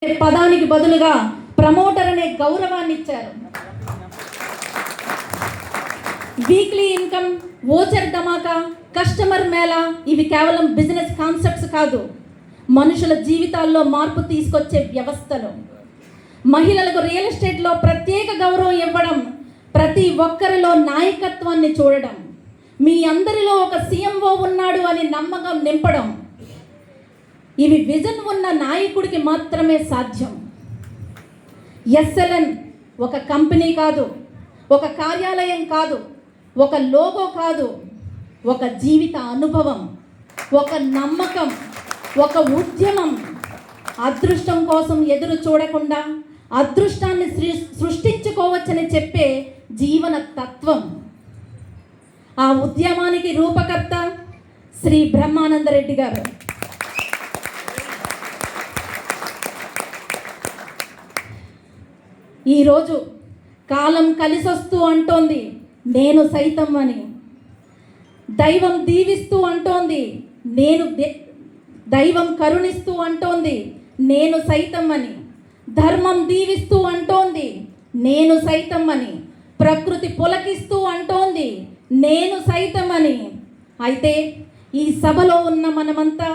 పదానికి బదులుగా ప్రమోటర్ అనే గౌరవాన్ని ఇచ్చారు. వీక్లీ ఇన్కమ్, ఓచర్ ధమాకా, కస్టమర్ మేళా ఇవి కేవలం బిజినెస్ కాన్సెప్ట్స్ కాదు, మనుషుల జీవితాల్లో మార్పు తీసుకొచ్చే వ్యవస్థలు. మహిళలకు రియల్ ఎస్టేట్లో ప్రత్యేక గౌరవం ఇవ్వడం, ప్రతి ఒక్కరిలో నాయకత్వాన్ని చూడడం, మీ అందరిలో ఒక సీఎంఓ ఉన్నాడు అని నమ్మకం నింపడం, ఇవి విజన్ ఉన్న నాయకుడికి మాత్రమే సాధ్యం. ఎస్ఎల్ఎన్ ఒక కంపెనీ కాదు, ఒక కార్యాలయం కాదు, ఒక లోగో కాదు, ఒక జీవిత అనుభవం, ఒక నమ్మకం, ఒక ఉద్యమం. అదృష్టం కోసం ఎదురు చూడకుండా అదృష్టాన్ని సృష్టించుకోవచ్చని చెప్పే జీవన తత్వం. ఆ ఉద్యమానికి రూపకర్త శ్రీ బ్రహ్మానందరెడ్డి గారు. ఈరోజు కాలం కలిసొస్తూ అంటోంది నేను సైతం అని, దైవం దీవిస్తూ అంటోంది దైవం కరుణిస్తూ అంటోంది నేను సైతం అని, ధర్మం దీవిస్తూ అంటోంది నేను సైతం అని, ప్రకృతి పులకిస్తూ అంటోంది నేను సైతం అని. అయితే ఈ సభలో ఉన్న మనమంతా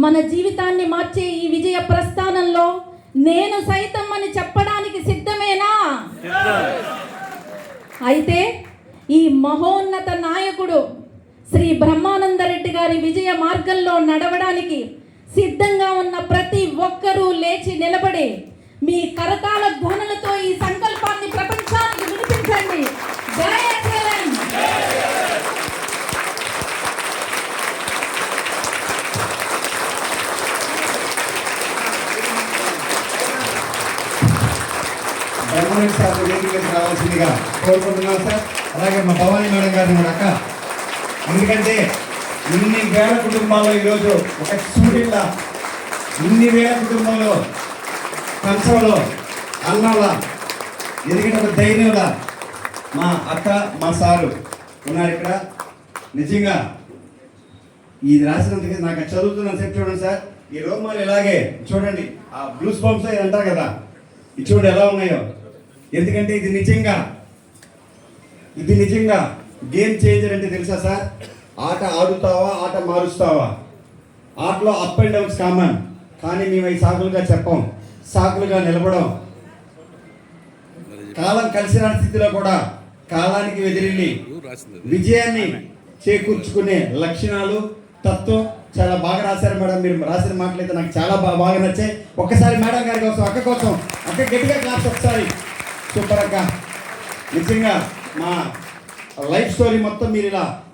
మన జీవితాన్ని మార్చే ఈ విజయ ప్రస్థానంలో నేను సైతం అని చెప్పడానికి సిద్ధమేనా? అయితే ఈ మహోన్నత నాయకుడు శ్రీ బ్రహ్మానందరెడ్డి గారి విజయ మార్గంలో నడవడానికి సిద్ధంగా ఉన్న ప్రతి ఒక్కరూ లేచి నిలబడి మీ కరతాళ ధ్వనులతో ఈ సంకల్పాన్ని ప్రపంచానికి వినిపించండి. జై ఎస్ఎల్ఎన్! సార్ వేదికలకు రావాల్సిందిగా కోరుకుంటున్నాను సార్. అలాగే మా భవానీ మేడం గారిని కూడా అక్క, ఎందుకంటే ఇన్ని వేల కుటుంబాల్లో ఈరోజు ఒక స్టూడెంట్లా, ఇన్ని వేల కుటుంబంలో కంచంలో అన్నంలా, ఎందుకంటే ఒక ధైర్యంలా మా అక్క మా సారు ఉన్నారు ఇక్కడ. నిజంగా ఇది రాసినందుకు నాకు చదువుతున్నాను చెప్పి చూడండి సార్. ఈ రోమాలు ఇలాగే చూడండి, ఆ బ్లూస్ బంప్స్ అంటారు కదా, ఇది చూడండి ఎలా ఉన్నాయో. ఎందుకంటే ఇది నిజంగా గేమ్ చేంజర్ అంటే తెలుసా సార్? ఆట ఆడుతావా, ఆట మారుస్తావా? ఆటలో అప్ అండ్ డౌన్స్ కామన్, కానీ మేము అవి సాకులుగా చెప్పాం, సాకులుగా నిలబడం. కాలం కలిసి రాని స్థితిలో కూడా కాలానికి ఎదిరిల్లి విజయాన్ని చేకూర్చుకునే లక్షణాలు, తత్వం చాలా బాగా రాశారు మేడం. మీరు రాసిన మాటలైతే నాకు చాలా బాగా నచ్చాయి. ఒక్కసారి మేడం గారి కోసం, అక్క కోసం, అక్క గట్టిగా క్లాస్ ఒకసారి. సూపర్ అక్క. నిజంగా మా లైఫ్ స్టోరీ మొత్తం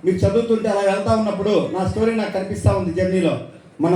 మీరు చదువుతుంటే అలా వెళ్తా ఉన్నప్పుడు నా స్టోరీ నాకు కనిపిస్తూ ఉంది జర్నీలో. మన